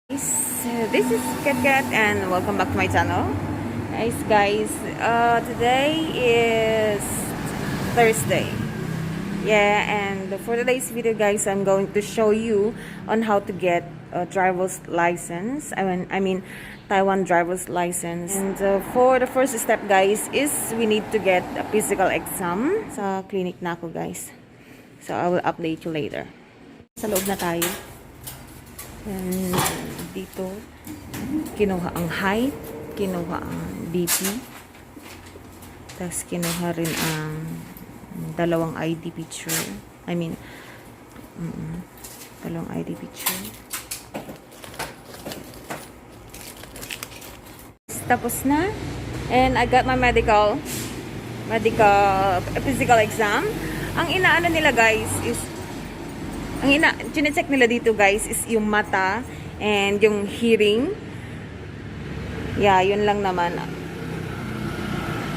This is Kat and welcome back to my channel. Guys, today is Thursday. Yeah, and for today's video guys, I'm going to show you on how to get a driver's license. I mean Taiwan driver's license. And for the first step guys is we need to get a physical exam sa clinic na ako guys. So I will update you later. Sa loob na tayo. And dito, kinuha ang height, kinuha ang BP, tapos kinuha rin ang dalawang ID picture. Dalawang ID picture. Tapos na. And I got my medical physical exam. Ang inaano nila guys is chinecheck nila dito guys is yung mata and yung hearing. Yeah, yun lang naman.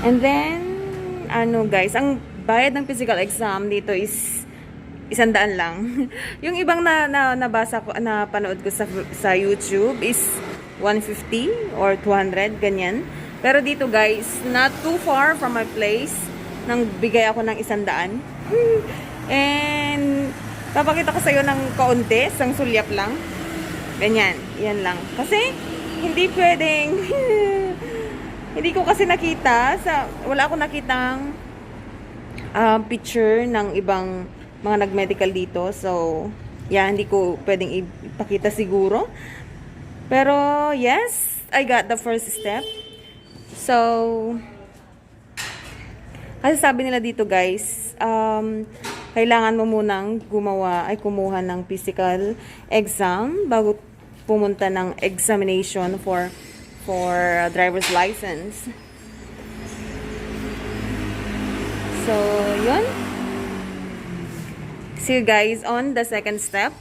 And then, guys, ang bayad ng physical exam dito is 100 lang. Yung ibang nabasa ko, napanood ko sa YouTube is 150 or 200, ganyan. Pero dito guys, not too far from my place, nang bigay ako ng 100. And papakita ko sa iyo ng kaunti, sang sulyap lang. Ganyan, yan lang. Kasi hindi pwedeng hindi ko kasi nakita wala akong nakitang picture ng ibang mga nag-medical dito. So, yeah, hindi ko pwedeng ipakita siguro. Pero, yes, I got the first step. So, kasi sabi nila dito guys, kailangan mo munang kumuha ng physical exam bago pumunta ng examination for driver's license. So, yun. See you guys on the second step.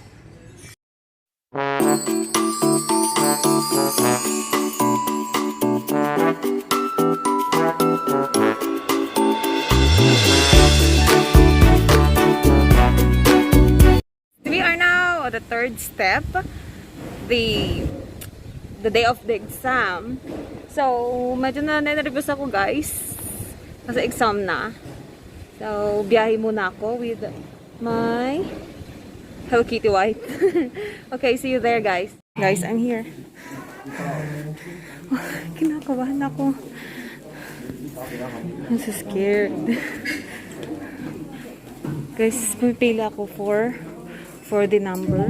We are now at the third step, the day of the exam. So, medyo na-nervous ako guys kasi exam na. So, biyahe muna ako with my Hello Kitty white. Okay, see you there guys. Guys, I'm here. Kinakabahan ako. I'm so scared. Guys, pipila ako for the number.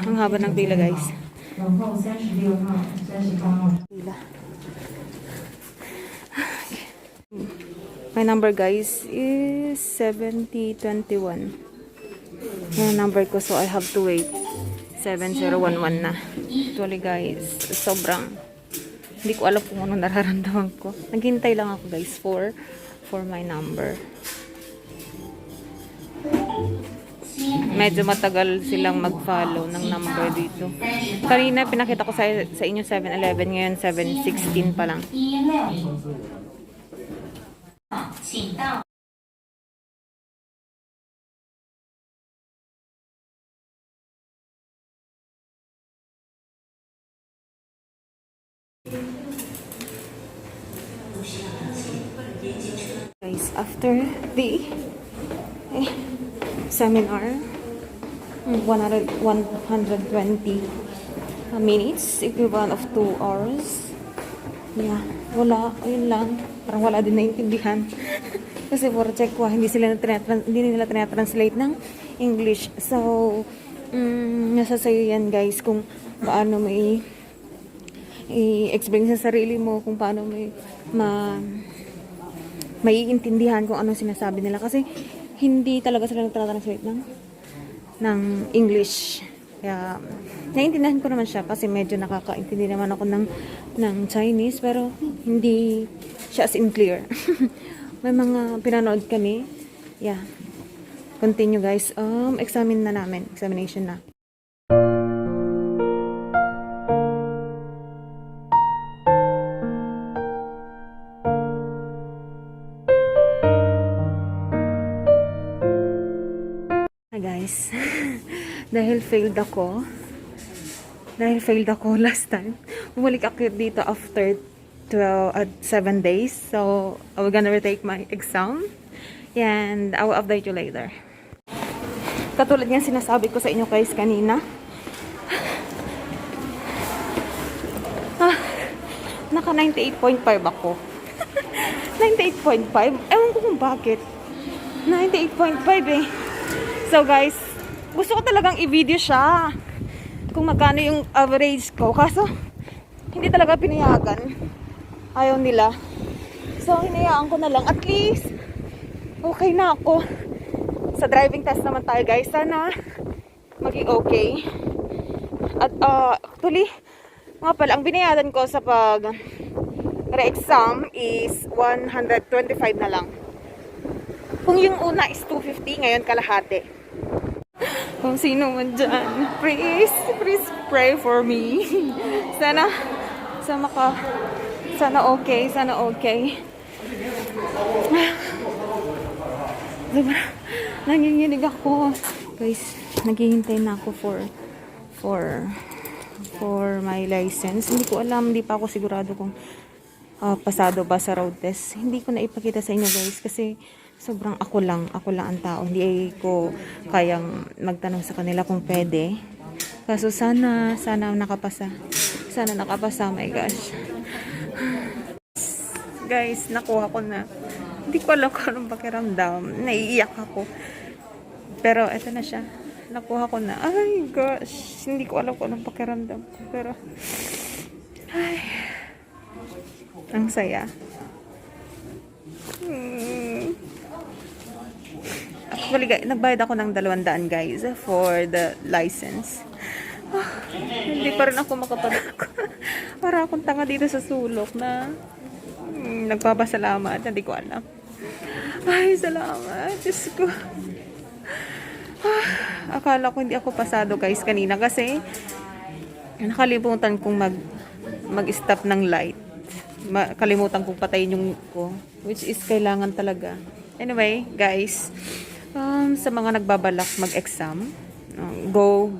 Ang haba ng pila guys. Pila. My number guys is 7021. Yung number ko, so I have to wait 7011 na. Actually guys, sobrang hindi ko alam kung ano nararamdaman ko. Naghintay lang ako guys for my number. Medyo matagal silang mag-follow ng number dito. Kanina pinakita ko sa inyo 711, ngayon 716 pa lang. Guys, after the seminar, 120 minutes, equivalent of 2 hours. Yeah, wala, ayun lang. Parang wala din naintindihan. Kasi for check ko, hindi nila tinatranslate ng English. So, nasa sayo yan guys, kung paano may i-explain sa sarili mo, kung paano maiintindihan kung ano sinasabi nila. Kasi hindi talaga sila nagtatranslate ng English. Kaya, naiintindihan ko naman siya kasi medyo nakakaintindi naman ako ng Chinese, pero hindi siya as in clear. May mga pinanood kami. Yeah. Continue guys. Examination na. guys. Dahil failed ako. Last time. Bumalik ako dito after 7 days. So, I will gonna retake my exam. And I will update you later. Katulad nga sinasabi ko sa inyo guys kanina. Naka 98.5 ako. 98.5? Ewan ko kung bakit. 98.5 eh. So guys, gusto ko talagang i-video siya kung magkano yung average ko. Kaso, hindi talaga pinayagan. Ayaw nila. So, hinayaan ko na lang. At least, okay na ako. Sa driving test naman tayo guys. Sana, maging okay. At actually, nga pala, ang binayadan ko sa pag re-exam is 125 na lang. Kung yung una is 250, ngayon kalahati. Kung sino man dyan, please pray for me. Sana okay. Diba? Nanginginig ako. Guys, naghihintay na ako for my license. Hindi ko alam, hindi pa ako sigurado kung pasado ba sa road test. Hindi ko na ipakita sa inyo guys kasi sobrang ako lang ang tao. Hindi ko kayang magtanong sa kanila kung pwede. Kaso sana nakapasa. Sana nakapasa, my gosh. Guys, nakuha ko na. Hindi ko alam kung anong pakiramdam. Naiiyak ako. Pero eto na siya. Nakuha ko na. Ay gosh, hindi ko alam kung anong pakiramdam ko. Pero ay, ang saya. Actually, guys, nagbayad ako ng 200 guys for the license. Hindi pa rin ako makapadako. Para akong tanga dito sa sulok na nagpapasalamat. Hindi ko alam. Ay, salamat. Diyos ko. Akala ko hindi ako pasado guys kanina kasi nakalimutan kong mag-stop ng light. Kalimutan kong patayin yung ko, which is kailangan talaga. Anyway, guys, sa mga nagbabalak mag-exam, go.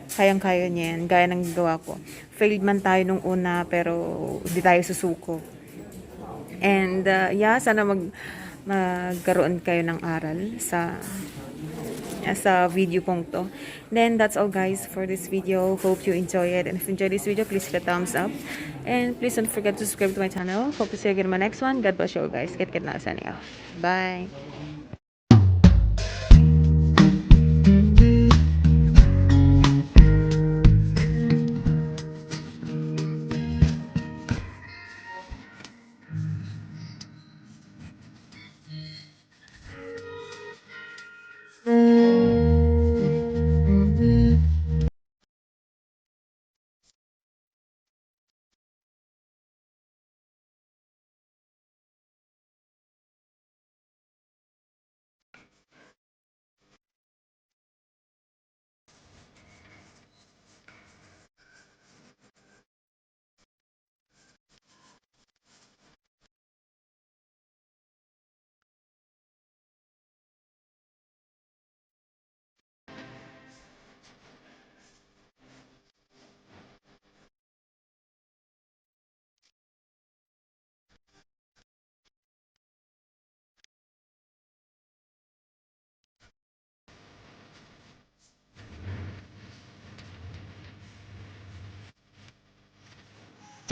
Kayang-kaya niyan, gaya ng gawa ko. Failed man tayo nung una, pero hindi tayo susuko. And, sana magkaroon kayo ng aral sa video pong to. Then, that's all guys for this video. Hope you enjoy it. And if you enjoyed this video, please hit a thumbs up. And please don't forget to subscribe to my channel. Hope to see you again in my next one. God bless you all guys. Get na signing off. Bye.